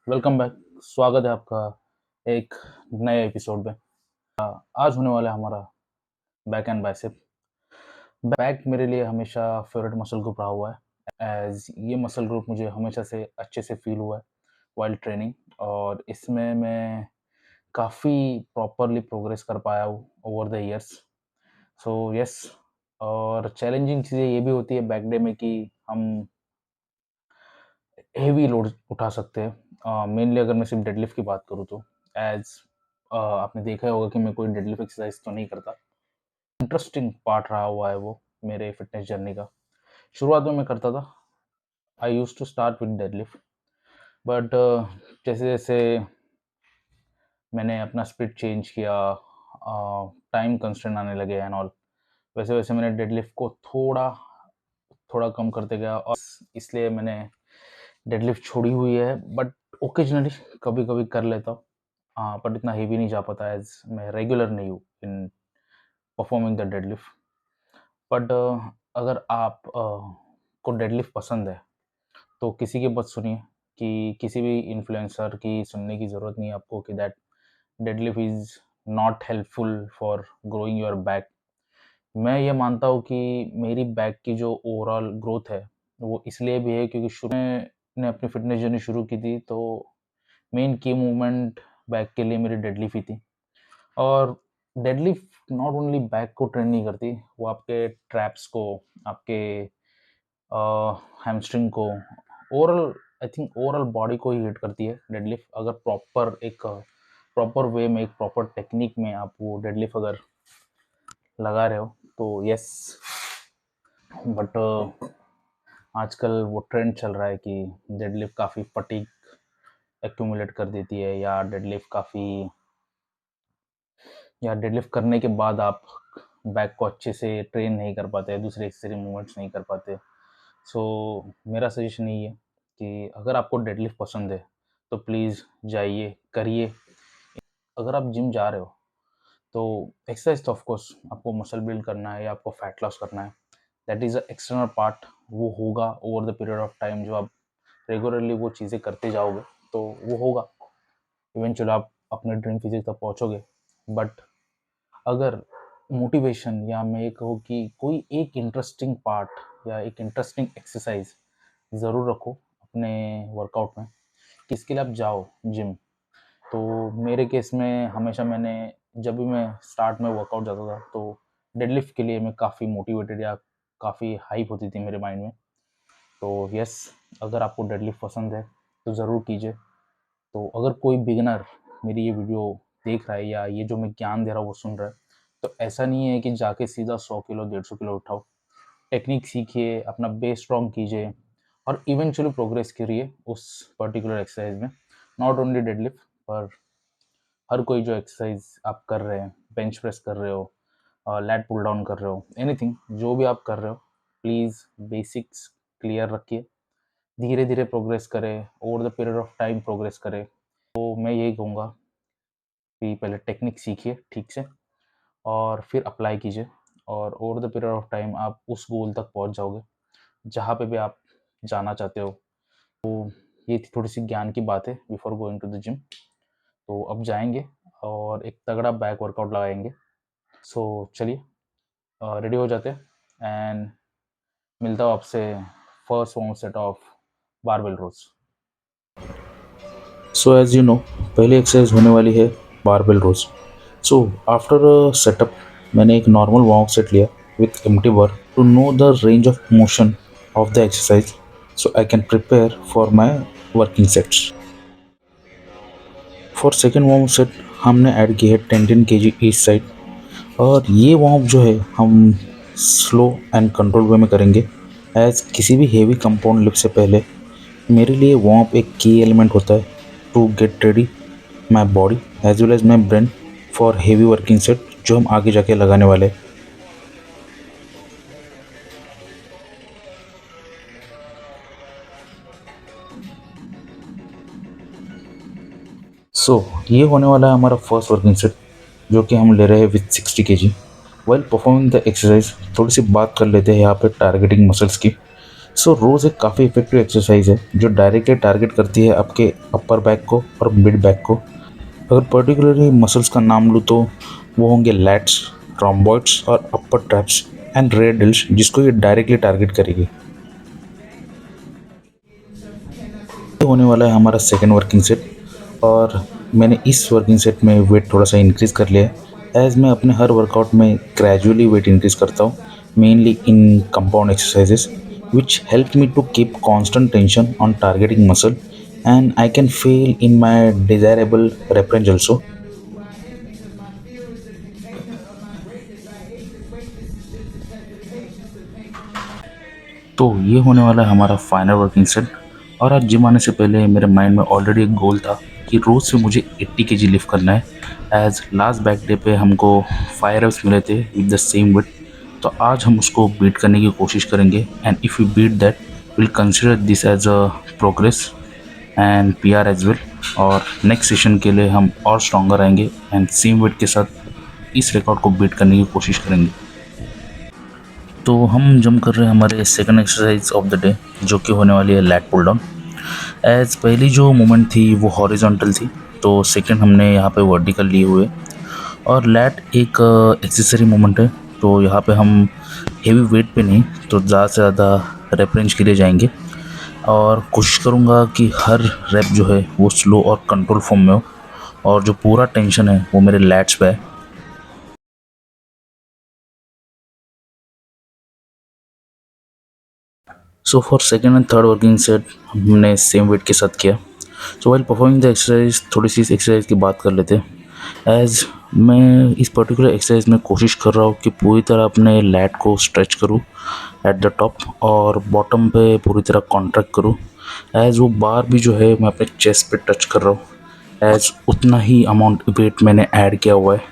Welcome back. स्वागत है आपका एक नए एपिसोड में। आज होने वाला है हमारा बैक एंड बाइसेप। बैक मेरे लिए हमेशा फेवरेट मसल ग्रुप रहा हुआ है, एज ये मसल ग्रुप मुझे हमेशा से अच्छे से फील हुआ है वाइल ट्रेनिंग, और इसमें मैं काफ़ी प्रॉपरली प्रोग्रेस कर पाया हूँ over the years. So yes, और चैलेंजिंग चीज़ें ये भी होती है बैक डे में कि हम हेवी लोड उठा सकते हैं। मेनली अगर मैं सिर्फ डेडलिफ्ट की बात करूँ तो एज आपने देखा ही होगा कि मैं कोई डेडलिफ्ट एक्सरसाइज तो नहीं करता। इंटरेस्टिंग पार्ट रहा हुआ है वो मेरे फिटनेस जर्नी का। शुरुआत में मैं करता था, I use to start with deadlift, but जैसे जैसे मैंने अपना स्प्लिट चेंज किया, टाइम कंस्ट्रेंट आने लगे एंड ऑल, वैसे वैसे मैंने डेडलिफ्ट को थोड़ा थोड़ा कम करते गया, और इसलिए मैंने डेडलिफ्ट छोड़ी हुई है। बट ओकेजनली कभी कभी कर लेता हूँ। हाँ, बट इतना हेवी नहीं जा पाता एज मैं रेगुलर नहीं हूँ in performing the deadlift. But अगर आप को डेडलिफ्ट पसंद है तो किसी की मत सुनिए, कि किसी भी इन्फ्लुएंसर की सुनने की ज़रूरत नहीं है आपको कि that deadlift is not helpful for growing your back. मैं ये मानता हूँ कि मेरी बैक की जो ओवरऑल ग्रोथ है वो इसलिए भी है क्योंकि शुरू में ने अपनी फिटनेस जर्नी शुरू की थी, तो मेन की मूवमेंट बैक के लिए मेरी डेडलिफ्ट ही थी। और डेडलिफ्ट नॉट ओनली बैक को ट्रेन नहीं करती, वो आपके ट्रैप्स को, आपके हैमस्ट्रिंग को, overall I think overall body को ही हिट करती है डेडलिफ्ट। अगर प्रॉपर वे में, एक प्रॉपर टेक्निक में आप वो डेडलिफ्ट अगर लगा रहे हो तो यस। बट आजकल वो ट्रेंड चल रहा है कि डेडलिफ्ट काफ़ी फटीग एक्यूमुलेट कर देती है, या डेडलिफ्ट करने के बाद आप बैक को अच्छे से ट्रेन नहीं कर पाते, दूसरे एक्सरसाइज मूवमेंट्स नहीं कर पाते। सो मेरा सजेशन यही है कि अगर आपको डेडलिफ्ट पसंद है तो प्लीज़ जाइए, करिए। अगर आप जिम जा रहे हो तो एक्सरसाइज तो ऑफकोर्स आपको मसल बिल्ड करना है या आपको फैट लॉस करना है, that is a external part. वो होगा over the period of time, जो आप रेगुलरली वो चीज़ें करते जाओगे तो वो होगा, इवेंचुअली आप अपने ड्रीम फिजिक तक पहुँचोगे। बट अगर मोटिवेशन, या मैं ये कहूँ कि कोई एक इंटरेस्टिंग पार्ट या एक इंटरेस्टिंग एक्सरसाइज ज़रूर रखो अपने वर्कआउट में, कि इसके लिए आप जाओ जिम। तो मेरे केस में हमेशा मैंने, जब भी मैं स्टार्ट में वर्कआउट जाता था तो डेडलिफ्ट के लिए मैं काफ़ी मोटिवेटेड या काफ़ी हाइप होती थी मेरे माइंड में। तो यस, अगर आपको डेडलिफ्ट पसंद है तो ज़रूर कीजिए। तो अगर कोई बिगिनर मेरी ये वीडियो देख रहा है या ये जो मैं ज्ञान दे रहा हूँ वो सुन रहा है, तो ऐसा नहीं है कि जाके सीधा 100 किलो 150 किलो उठाओ। टेक्निक सीखिए, अपना बेस स्ट्रॉन्ग कीजिए, और इवेंचुअली प्रोग्रेस करिए उस पर्टिकुलर एक्सरसाइज में। नॉट ओनली डेडलिफ्ट, पर हर कोई जो एक्सरसाइज आप कर रहे हैं, बेंच प्रेस कर रहे हो, लैट पुल डाउन कर रहे हो, एनीथिंग जो भी आप कर रहे हो, प्लीज़ बेसिक्स क्लियर रखिए। धीरे धीरे प्रोग्रेस करें, over the period of time progress करें। तो मैं यही कहूँगा कि पहले टेक्निक सीखिए ठीक से, और फिर अप्लाई कीजिए, और over the period of time आप उस गोल तक पहुँच जाओगे जहाँ पे भी आप जाना चाहते हो। तो ये थी थोड़ी सी ज्ञान की बात है before going to the gym. तो अब जाएंगे और एक तगड़ा बैक वर्कआउट लगाएंगे। सो चलिए, रेडी हो जाते हैं एंड मिलता हूँ आपसे first warm set of barbell row. So as you know, पहली एक्सरसाइज होने वाली है barbell row. So after setup मैंने एक नॉर्मल वार्म सेट लिया with empty bar to know the range of motion of the exercise, so I can prepare for my working sets. For second warm set हमने add की है 10 kg each side, और ये warm जो है हम slow and control वे में करेंगे, एज किसी भी हेवी कंपाउंड लिफ्ट से पहले मेरे लिए वार्म अप एक की एलिमेंट होता है to get ready my body as well as my brain for heavy working set जो हम आगे जाके लगाने वाले हैं। सो ये होने वाला है हमारा फर्स्ट वर्किंग सेट, जो कि हम ले रहे हैं with 60 kg। While performing the exercise थोड़ी सी बात कर लेते हैं यहाँ पे टारगेटिंग मसल्स की। सो रोज़ एक काफ़ी इफेक्टिव एक्सरसाइज है जो डायरेक्टली टारगेट करती है आपके अपर बैक को और मिड बैक को। अगर पर्टिकुलरली मसल्स का नाम लूँ तो वो होंगे लैट्स, रोम्बॉइड्स और अपर ट्रैप्स एंड रेयर डिल्स, जिसको ये डायरेक्टली टारगेट करेगी। ये होने वाला है हमारा सेकेंड वर्किंग सेट, और मैंने इस वर्किंग सेट में वेट थोड़ा सा इंक्रीज़ कर लिया है। एज़ मैं अपने हर वर्कआउट में ग्रेजुअली वेट इंक्रीज़ करता हूँ, mainly in compound exercises which help me to keep constant tension on targeting muscle, and I can feel in my desirable rep range also. तो ये होने वाला है हमारा फाइनल वर्किंग सेट। और आज जिम आने से पहले मेरे माइंड में ऑलरेडी एक गोल था कि रोज़ से मुझे 80 केजी लिफ्ट करना है। एज लास्ट बैक डे पे हमको 5 reps मिले थे विद द सेम वेट, तो आज हम उसको बीट करने की कोशिश करेंगे। And if you beat that will consider this as a progress and PR as well. और नेक्स्ट सेशन के लिए हम और स्ट्रॉन्गर आएंगे एंड सेम वेट के साथ इस रिकॉर्ड को बीट करने की कोशिश करेंगे। तो हम जम कर रहे हैं हमारे second exercise of the day, जो कि होने वाली है लैट पुल डाउन। एज पहली जो मूवमेंट थी वो हॉरिजॉन्टल थी, तो सेकंड हमने यहाँ पे वर्टिकल लिए हुए। और लैट एक एक्सेसरी मूवमेंट है, तो यहाँ पे हम हेवी वेट पे नहीं तो ज़्यादा से ज़्यादा रेप रेंज के लिए जाएंगे। और कोशिश करूँगा कि हर रेप जो है वो स्लो और कंट्रोल फॉर्म में हो, और जो पूरा टेंशन है वो मेरे लैट्स पे है। So for second and third working set हमने सेम वेट के साथ किया। So while performing the exercise थोड़ी सी इस एक्सरसाइज की बात कर लेते हैं। एज मैं इस पर्टिकुलर एक्सरसाइज में कोशिश कर रहा हूँ कि पूरी तरह अपने लैट को स्ट्रेच करूँ एट द टॉप, और बॉटम पे पूरी तरह कॉन्ट्रैक्ट करूँ। एज वो बार भी जो है मैं अपने चेस्ट पे टच कर रहा हूँ, एज उतना ही अमाउंट वेट मैंने ऐड किया हुआ है।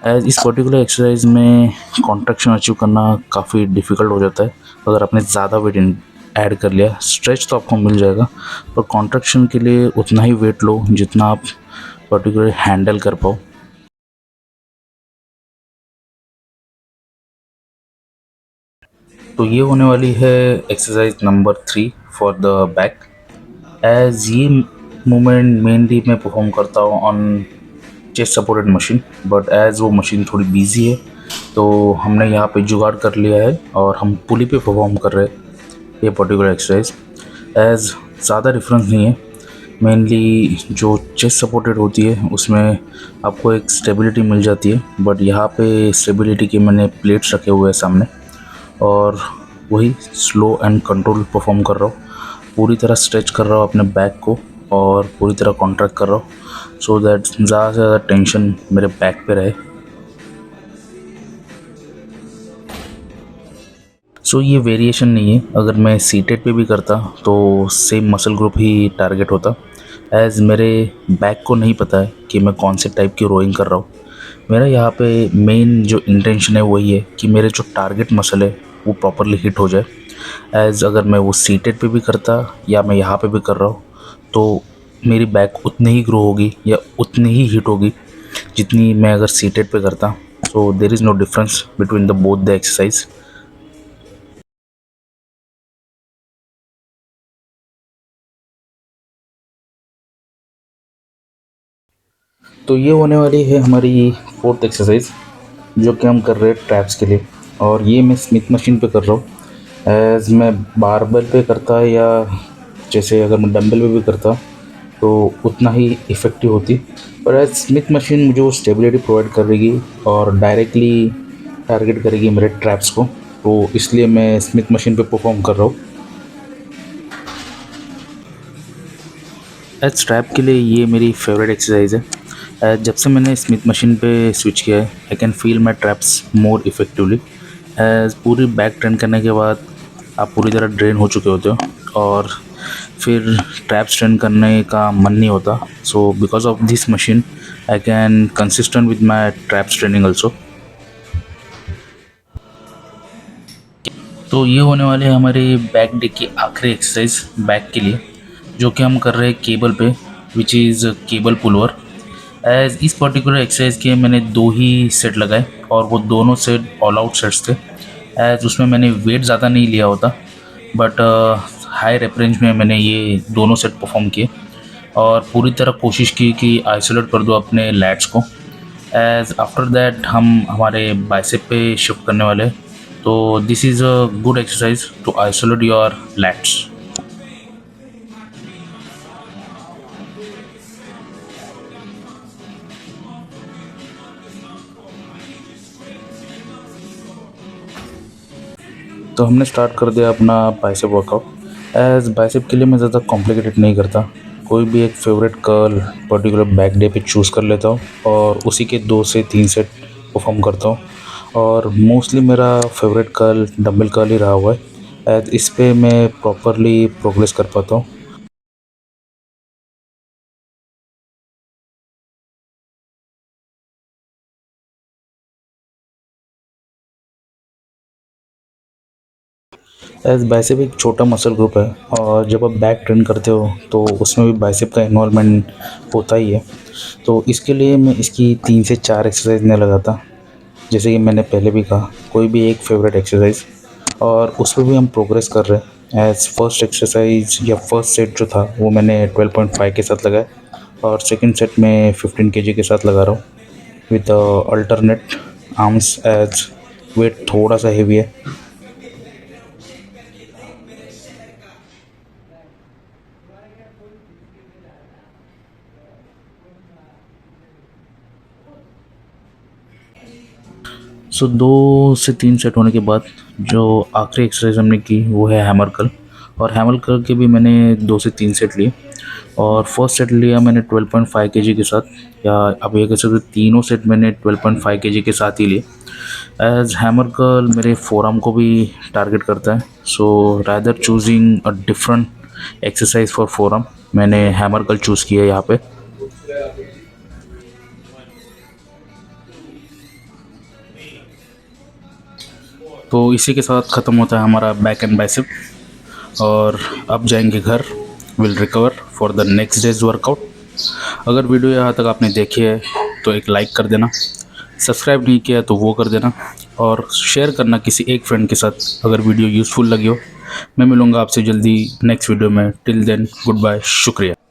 एज इस पर्टिकुलर एक्सरसाइज में कॉन्ट्रैक्शन अचीव करना काफ़ी डिफ़िकल्ट हो जाता है अगर आपने ज़्यादा वेट ऐड कर लिया। स्ट्रेच तो आपको मिल जाएगा, पर कॉन्ट्रैक्शन के लिए उतना ही वेट लो जितना आप पर्टिकुलर हैंडल कर पाओ। तो ये होने वाली है exercise number 3 for the back. As ये मूवमेंट मेनली मैं परफॉर्म करता हूँ on chest supported machine, but as वो मशीन थोड़ी बिजी है तो हमने यहाँ पे जुगाड़ कर लिया है और हम पुली पे परफॉर्म कर रहे हैं ये पर्टिकुलर एक्सरसाइज। एज़ ज़्यादा डिफरेंस नहीं है, मेनली जो चेस्ट सपोर्टेड होती है उसमें आपको एक स्टेबिलिटी मिल जाती है, बट यहाँ पे स्टेबिलिटी के मैंने प्लेट्स रखे हुए हैं सामने, और वही स्लो एंड कंट्रोल परफॉर्म कर रहा हूँ। पूरी तरह स्ट्रेच कर रहा हूँ अपने बैक को और पूरी तरह कॉन्ट्रैक्ट कर रहा हूँ, सो दैट ज़्यादा से ज़्यादा टेंशन मेरे बैक पे रहे। सो ये वेरिएशन नहीं है, अगर मैं सीटेड पे भी करता तो सेम मसल ग्रुप ही टारगेट होता। एज़ मेरे बैक को नहीं पता है कि मैं कौन से टाइप की रोइंग कर रहा हूँ। मेरा यहाँ पे मेन जो इंटेंशन है वही है कि मेरे जो टारगेट मसल है वो प्रॉपरली हिट हो जाए। एज़ अगर मैं वो सीटेड पे भी करता या मैं यहाँ पे भी कर रहा हूँ तो मेरी बैक उतनी ही ग्रो होगी या उतनी ही हिट होगी जितनी मैं अगर सीटेड पे करता। So there is no difference between the both the exercise. तो ये होने वाली है हमारी फोर्थ एक्सरसाइज, जो कि हम कर रहे हैं ट्रैप्स के लिए, और ये मैं स्मिथ मशीन पे कर रहा हूँ। एज़ मैं बारबेल पे करता या जैसे अगर मैं डंबल पे भी करता तो उतना ही इफ़ेक्टिव होती, पर एज स्मिथ मशीन मुझे वो स्टेबिलिटी प्रोवाइड करेगी और डायरेक्टली टारगेट करेगी मेरे ट्रैप्स को, तो इसलिए मैं स्मिथ मशीन पे परफॉर्म कर रहा हूँ। एज ट्रैप के लिए ये मेरी फेवरेट एक्सरसाइज है। जब से मैंने स्मिथ मशीन पे स्विच किया है I can feel my traps more effectively. As पूरी बैक ट्रेन करने के बाद आप पूरी तरह ड्रेन हो चुके होते हो और फिर ट्रैप्स ट्रेन करने का मन नहीं होता। So because of this machine I can consistent with my traps training also. तो ये होने वाले हमारे बैक डे की आखिरी एक्सरसाइज बैक के लिए, जो कि हम कर रहे हैं केबल पे, विच इज़ केबल पुलवर। एज इस पर्टिकुलर एक्सरसाइज के मैंने 2 ही सेट लगाए और वो दोनों सेट ऑल आउट सेट्स थे। एज उसमें मैंने वेट ज़्यादा नहीं लिया होता, बट हाई रेप रेंज में मैंने ये दोनों सेट परफॉर्म किए और पूरी तरह कोशिश की कि आइसोलेट कर दो अपने लैट्स को। एज आफ्टर दैट हम हमारे बाइसेप पे शिफ्ट करने वाले हैं। तो this is a good exercise to isolate your lats. तो हमने स्टार्ट कर दिया अपना बाइसेप वर्कआउट। एज बाइसेप के लिए मैं ज़्यादा कॉम्प्लिकेटेड नहीं करता, कोई भी एक favourite curl particular back day पे चूज़ कर लेता हूँ और उसी के 2 से 3 सेट परफॉर्म करता हूँ। और मोस्टली मेरा फेवरेट कर्ल डंबल कर्ल ही रहा हुआ है, एज इस पे मैं प्रॉपरली प्रोग्रेस कर पाता हूँ। एज बाइसेप एक छोटा मसल ग्रुप है और जब आप बैक ट्रेन करते हो तो उसमें भी बाइसेप का इन्वॉल्वमेंट होता ही है। तो इसके लिए मैं इसकी 3 से 4 एक्सरसाइज नहीं लगाता, जैसे कि मैंने पहले भी कहा, कोई भी एक फेवरेट एक्सरसाइज और उस पर भी हम प्रोग्रेस कर रहे हैं। एज फर्स्ट एक्सरसाइज या फर्स्ट सेट जो था वो मैंने 12.5 के साथ लगाया और सेकंड सेट में 15 केजी के साथ लगा रहा हूँ with alternate arms, as weight थोड़ा सा हेवी है। सो 2 से 3 सेट होने के बाद जो आखिरी एक्सरसाइज हमने की वो है हैमर कर्ल। और हैमर कर्ल के भी मैंने 2 से 3 सेट लिए और फर्स्ट सेट लिया मैंने 12.5 केजी के साथ, या अब ये कह सकते हो तीनों सेट मैंने 12.5 केजी के साथ ही लिए। एज हैमर कर्ल मेरे फोरआर्म को भी टारगेट करता है, so rather choosing a different exercise for forearm, मैंने हैमर कर्ल चूज़ किया है यहाँ पे। तो इसी के साथ ख़त्म होता है हमारा बैक एंड बाइसेप और अब जाएंगे घर, will recover for the next days workout. अगर वीडियो यहाँ तक आपने देखी है तो एक लाइक कर देना, सब्सक्राइब नहीं किया तो वो कर देना और शेयर करना किसी एक फ्रेंड के साथ अगर वीडियो यूज़फुल लगी हो। मैं मिलूँगा आपसे जल्दी नेक्स्ट वीडियो में। टिल देन गुड बाय, शुक्रिया।